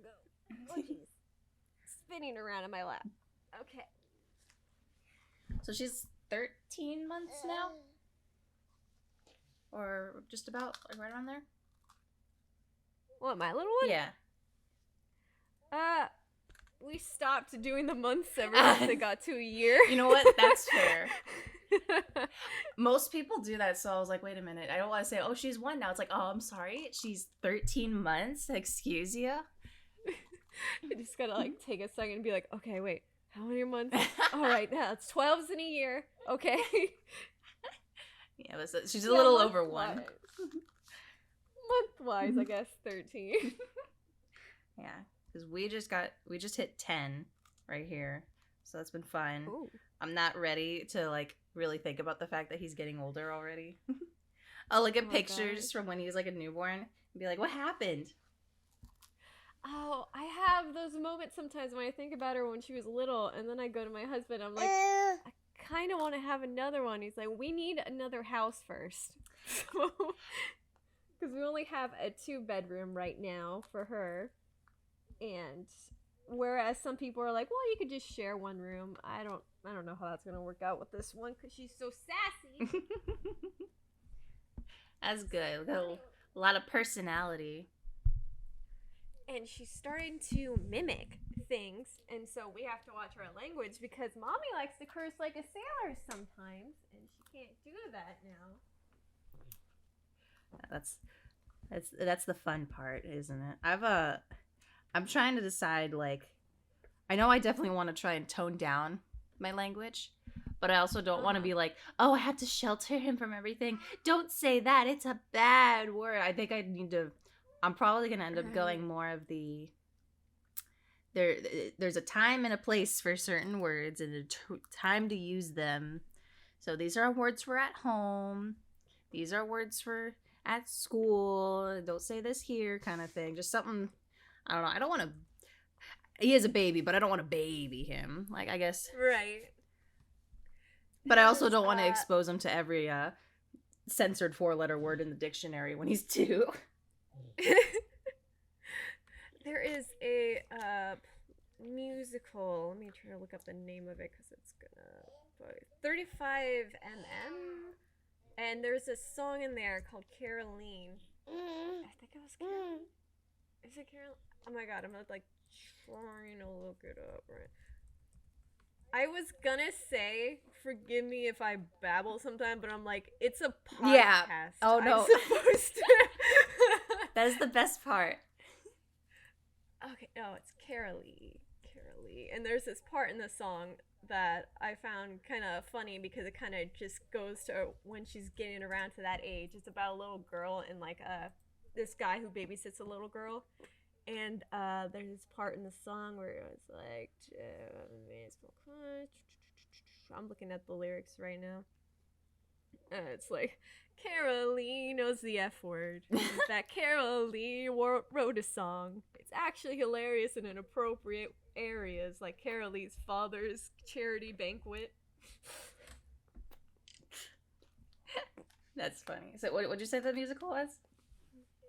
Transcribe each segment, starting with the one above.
go. Oh, jeez. Spinning around in my lap. Okay. So she's 13 months now? Or just about, like right around there? What, my little one? Yeah. We stopped doing the months ever since it got to a year. You know what? That's fair. Most people do that, so I was like, wait a minute. I don't want to say, oh, she's 1 now. It's like, oh, I'm sorry. She's 13 months? Excuse you? You just gotta, like, take a second and be like, okay, wait. How many months? All right, now it's 12s in a year. Okay. Yeah, she's a little over month-wise. 1. Month-wise, I guess 13. Yeah, because we just hit 10 right here, so that's been fun. Ooh. I'm not ready to like really think about the fact that he's getting older already. I'll look at pictures from when he was like a newborn and be like, what happened? Oh, I have those moments sometimes when I think about her when she was little, and then I go to my husband, I'm like, I kind of want to have another one. He's like, we need another house first. Because we only have a 2-bedroom right now for her. And whereas some people are like, well, you could just share one room. I don't know how that's going to work out with this one because she's so sassy. That's good. Got a lot of personality. And she's starting to mimic things, and so we have to watch our language because Mommy likes to curse like a sailor sometimes, and she can't do that now. That's the fun part, isn't it? I'm trying to decide, like, I know I definitely want to try and tone down my language, but I also don't want to be like, oh, I have to shelter him from everything. Don't say that. It's a bad word. I think I need to. I'm probably going to end up going more of the, there's a time and a place for certain words and a time to use them. So these are words for at home. These are words for at school. Don't say this here kind of thing. Just something, I don't know. I don't want to, he is a baby, but I don't want to baby him. Like, I guess. Right. But I also don't want to expose him to every censored 4-letter word in the dictionary when he's 2. There is a musical. Let me try to look up the name of it because it's gonna 35mm, and there's a song in there called Caroline. I think it was Caroline. Is it Caroline? Oh my god, I'm like trying to look it up right. I was gonna say, forgive me if I babble sometime, but I'm like, it's a podcast. Yeah. Oh no. I'm supposed to. That is the best part. Okay, no, it's Carolee. And there's this part in the song that I found kind of funny because it kind of just goes to when she's getting around to that age. It's about a little girl and like this guy who babysits a little girl. And there's this part in the song where it's like, I'm looking at the lyrics right now. It's like, Carolee knows the F word. That Carolee wrote a song. It's actually hilarious in inappropriate areas, like Carolee's father's charity banquet. That's funny. So what would you say the musical was?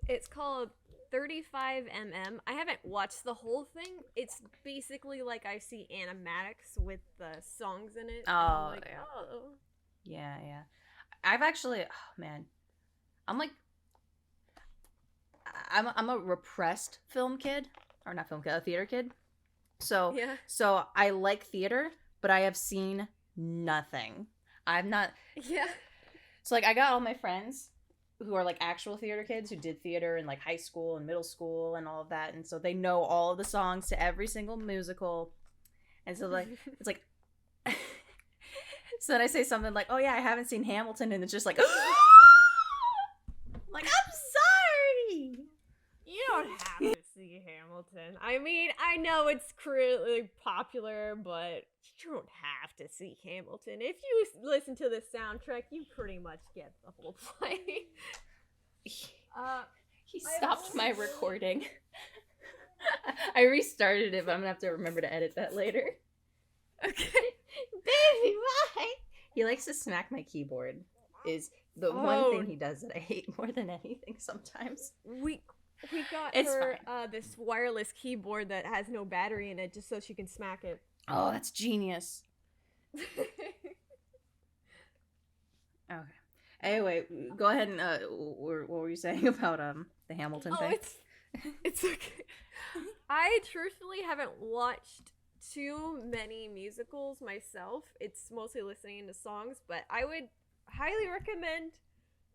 It's called 35mm. I haven't watched the whole thing. It's basically like I see animatics with the songs in it. Oh, like, yeah. Oh. Yeah, yeah. I've actually, oh man, I'm a repressed film kid, or not film kid, a theater kid. So, yeah. So I like theater, but I have seen nothing. I'm not. Yeah. So like I got all my friends who are like actual theater kids who did theater in like high school and middle school and all of that, and so they know all of the songs to every single musical, and so like it's like. So then I say something like, oh yeah, I haven't seen Hamilton, and it's just like, like, I'm sorry. You don't have to see Hamilton. I mean, I know it's really popular, but you don't have to see Hamilton. If you listen to the soundtrack, you pretty much get the whole play. He stopped my recording. I restarted it, but I'm gonna have to remember to edit that later. Okay. Baby, why? He likes to smack my keyboard. Is the one thing he does that I hate more than anything sometimes. We got It's her this wireless keyboard that has no battery in it just so she can smack it. Oh, that's genius. Okay. Anyway, go ahead and what were you saying about the Hamilton thing? It's okay. I truthfully haven't watched too many musicals myself. It's mostly listening to songs, but I would highly recommend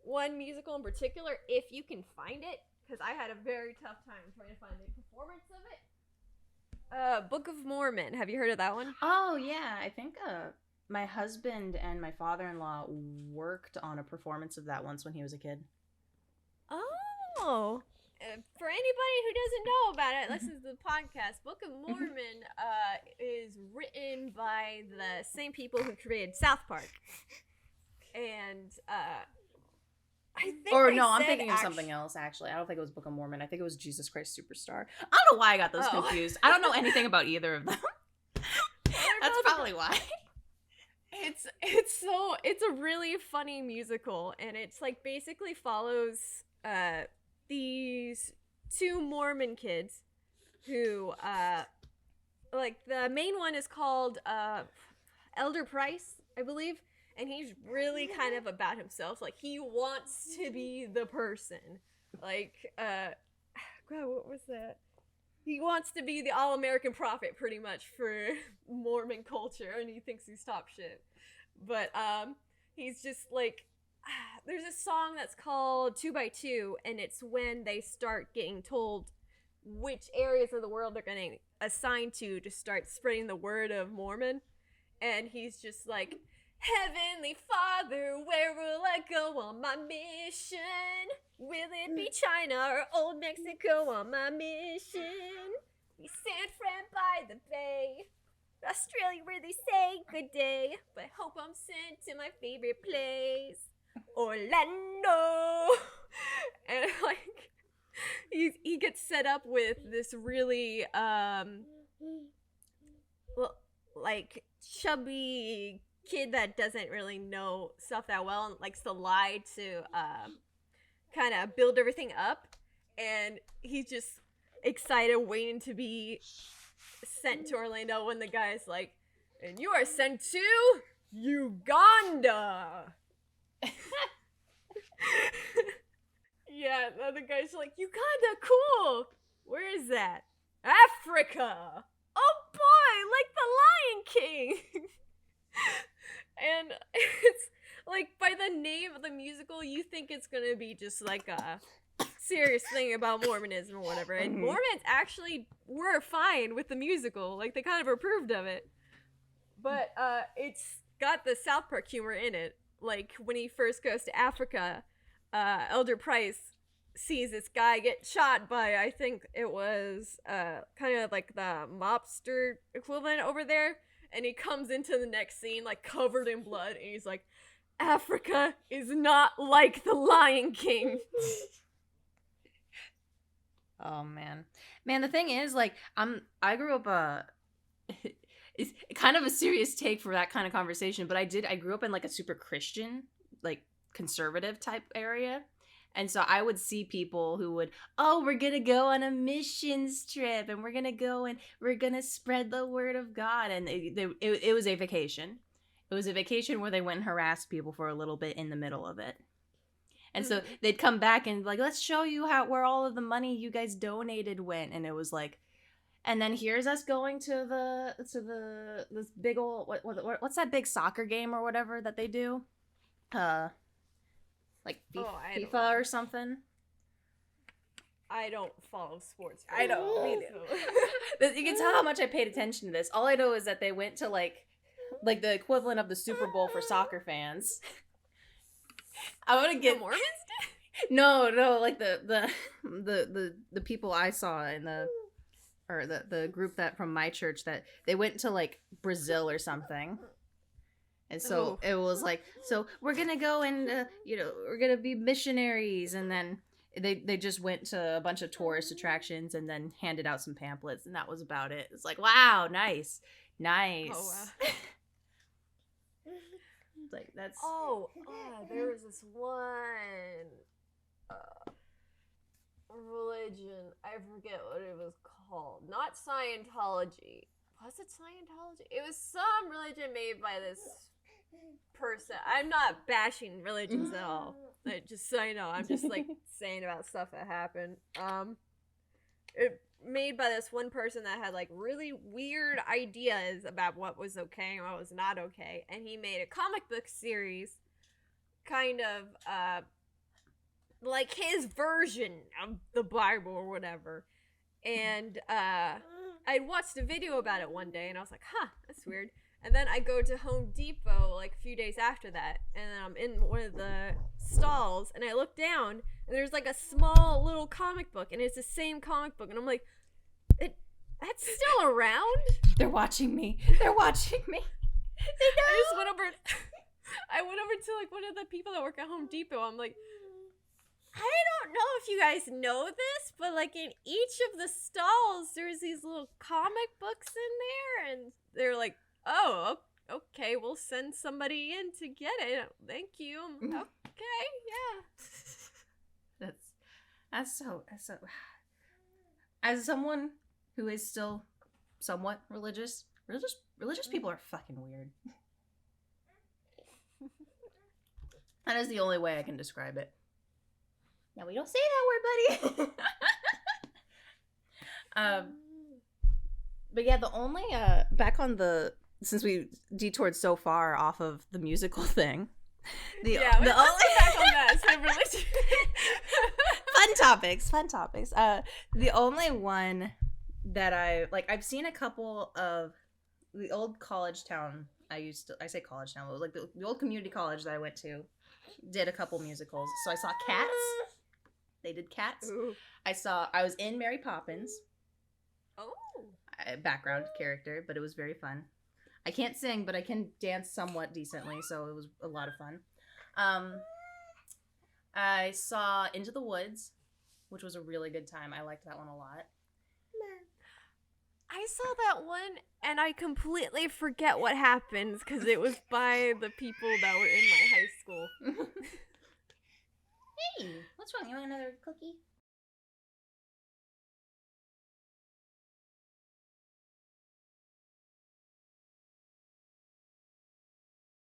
one musical in particular if you can find it, because I had a very tough time trying to find a performance of it. Book of Mormon. Have you heard of that one? Oh yeah, I think my husband and my father-in-law worked on a performance of that once when he was a kid. Oh. For anybody who doesn't know about it, listen to the podcast. Book of Mormon is written by the same people who created South Park. And I think I'm thinking of something else, actually. I don't think it was Book of Mormon. I think it was Jesus Christ Superstar. I don't know why I got those confused. I don't know anything about either of them. That's probably why. It's a really funny musical, and it's like basically follows these two Mormon kids who like the main one is called Elder Price, I believe, and he's really kind of about himself. Like, he wants to be the person. Like, God, what was that? He wants to be the all-American prophet, pretty much, for Mormon culture, and he thinks he's top shit. But he's just like, there's a song that's called 2x2, and it's when they start getting told which areas of the world they're getting assigned to start spreading the word of Mormon. And he's just like, Heavenly Father, where will I go on my mission? Will it be China or old Mexico on my mission? Be San Fran by the bay, Australia where they say good day, but hope I'm sent to my favorite place, Orlando. And like, he gets set up with this really like chubby kid that doesn't really know stuff that well and likes to lie to kind of build everything up, and he's just excited waiting to be sent to Orlando when the guy's like, and you are sent to Uganda. Yeah, the other guy's like, Uganda, cool. Where is that? Africa. Oh boy, like the Lion King. And it's like, by the name of the musical, you think it's gonna be just like a serious thing about Mormonism or whatever. And Mormons actually were fine with the musical. Like, they kind of approved of it. But it's got the South Park humor in it. Like, when he first goes to Africa, Elder Price sees this guy get shot by, I think it was kind of like the mobster equivalent over there. And he comes into the next scene, like, covered in blood, and he's like, Africa is not like the Lion King. Oh, man. Man, the thing is, like, I grew up, it's kind of a serious take for that kind of conversation, but I grew up in, like, a super Christian, like, conservative type area. And so I would see people who would, we're going to go on a missions trip, and we're going to go and we're going to spread the word of God. And it was a vacation. It was a vacation where they went and harassed people for a little bit in the middle of it. And so they'd come back and like, let's show you where all of the money you guys donated went. And it was like, and then here's us going to this big old, what's that big soccer game or whatever that they do? Like FIFA or something. I don't follow sports. I don't either. You can tell how much I paid attention to this. All I know is that they went to like the equivalent of the Super Bowl for soccer fans. I want to get Mormons. No, like the people I saw in the group that from my church, that they went to like Brazil or something. And so it was like, so we're going to go and, we're going to be missionaries. And then they just went to a bunch of tourist attractions and then handed out some pamphlets. And that was about it. It's like, wow, nice. Oh, wow. Like, that's... there was this one... religion. I forget what it was called. Not Scientology. Was it Scientology? It was some religion made by this person. I'm not bashing religions at all. Just so you know, I'm just like saying about stuff that happened. It made by this one person that had like really weird ideas about what was okay and what was not okay, and he made a comic book series, kind of like his version of the Bible or whatever. And I watched a video about it one day, and I was like, huh, that's weird. And then I go to Home Depot like a few days after that, and then I'm in one of the stalls, and I look down, and there's like a small little comic book, and it's the same comic book, and I'm like, that's still around? They're watching me. They're watching me. They know. I went over to like one of the people that work at Home Depot. I'm like, I don't know if you guys know this, but like in each of the stalls, there's these little comic books in there, and they're like, oh, okay, we'll send somebody in to get it. Thank you. Okay, yeah. That's so. As someone who is still somewhat religious people are fucking weird. That is the only way I can describe it. Now we don't say that word, buddy. But yeah, the only back on the, since we detoured so far off of the musical thing, the only back on that. So religion. fun topics. The only one that I've seen a couple of the old college town. I say college town. It was like the old community college that I went to. Did a couple musicals. So I saw Cats. They did Cats. Ooh. I was in Mary Poppins. Oh. Background character, but it was very fun. I can't sing, but I can dance somewhat decently, so it was a lot of fun. I saw Into the Woods, which was a really good time. I liked that one a lot. I saw that one, and I completely forget what happens, because it was by the people that were in my high school. Hey, what's wrong? You want another cookie?